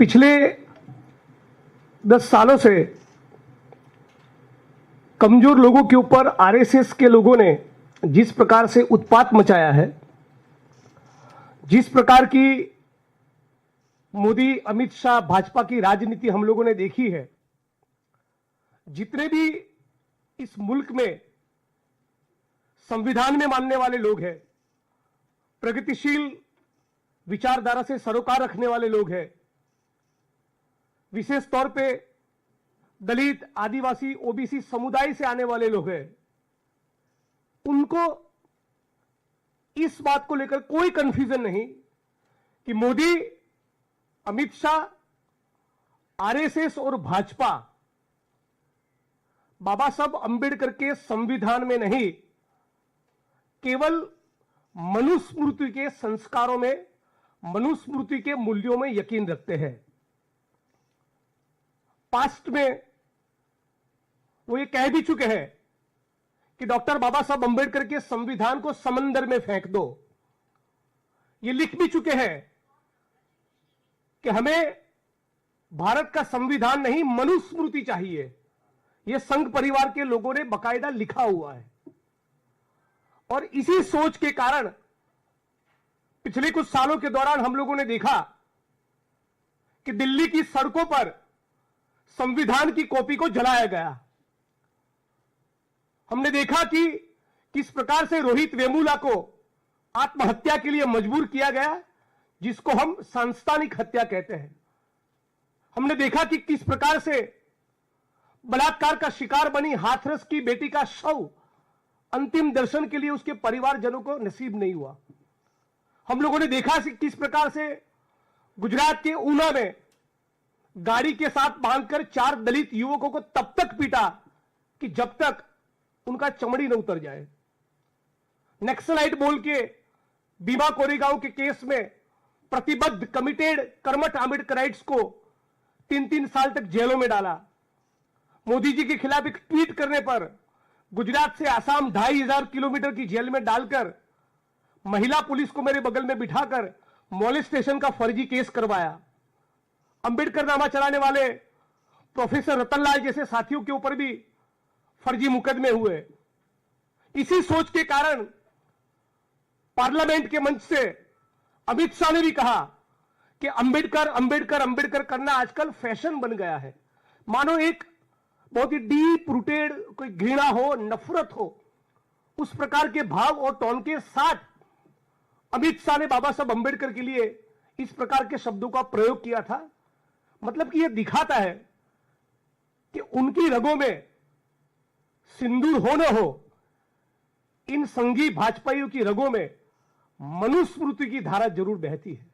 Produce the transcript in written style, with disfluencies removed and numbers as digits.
पिछले 10 सालों से कमजोर लोगों के ऊपर आरएसएस के लोगों ने जिस प्रकार से उत्पात मचाया है, जिस प्रकार की मोदी अमित शाह भाजपा की राजनीति हम लोगों ने देखी है, जितने भी इस मुल्क में संविधान में मानने वाले लोग हैं, प्रगतिशील विचारधारा से सरोकार रखने वाले लोग हैं, विशेष तौर पे दलित, आदिवासी, ओबीसी समुदाय से आने वाले लोग हैं, उनको इस बात को लेकर कोई कंफ्यूजन नहीं कि मोदी, अमित शाह, आरएसएस और भाजपा बाबा साहब अंबेडकर के संविधान में नहीं, केवल मनुस्मृति के संस्कारों में, मनुस्मृति के मूल्यों में यकीन रखते हैं। पास्ट में वो ये कह भी चुके हैं कि डॉक्टर बाबा साहब अंबेडकर के संविधान को समंदर में फेंक दो। ये लिख भी चुके हैं कि हमें भारत का संविधान नहीं, मनुस्मृति चाहिए। यह संघ परिवार के लोगों ने बकायदा लिखा हुआ है। और इसी सोच के कारण पिछले कुछ सालों के दौरान हम लोगों ने देखा कि दिल्ली की सड़कों पर संविधान की कॉपी को जलाया गया। हमने देखा कि किस प्रकार से रोहित वेमुला को आत्महत्या के लिए मजबूर किया गया, जिसको हम सांस्थानिक हत्या कहते हैं। हमने देखा कि किस प्रकार से बलात्कार का शिकार बनी हाथरस की बेटी का शव अंतिम दर्शन के लिए उसके परिवारजनों को नसीब नहीं हुआ। हम लोगों ने देखा कि किस प्रकार से गुजरात के ऊना में गाड़ी के साथ बांधकर 4 दलित युवकों को तब तक पीटा कि जब तक उनका चमड़ी न उतर जाए। नक्सलाइट बोल के भीमा कोरेगांव के केस में प्रतिबद्ध, कमिटेड, कर्मठ आंबेडकराइट्स को 3-3 साल तक जेलों में डाला। मोदी जी के खिलाफ एक ट्वीट करने पर गुजरात से आसाम 2500 किलोमीटर की जेल में डालकर महिला पुलिस को मेरे बगल में बिठाकर मॉलेस्टेशन का फर्जी केस करवाया। अंबेडकर नामा चलाने वाले प्रोफेसर रतनलाल जैसे साथियों के ऊपर भी फर्जी मुकदमे हुए। इसी सोच के कारण पार्लियामेंट के मंच से अमित शाह ने भी कहा कि अंबेडकर अंबेडकर अंबेडकर करना आजकल फैशन बन गया है। मानो एक बहुत ही डीप रूटेड कोई घृणा हो, नफरत हो, उस प्रकार के भाव और टोन के साथ अमित शाह ने बाबा साहब अंबेडकर के लिए इस प्रकार के शब्दों का प्रयोग किया था। मतलब कि यह दिखाता है कि उनकी रगों में सिंदूर हो न हो, इन संघी भाजपाइयों की रगों में मनुस्मृति की धारा जरूर बहती है।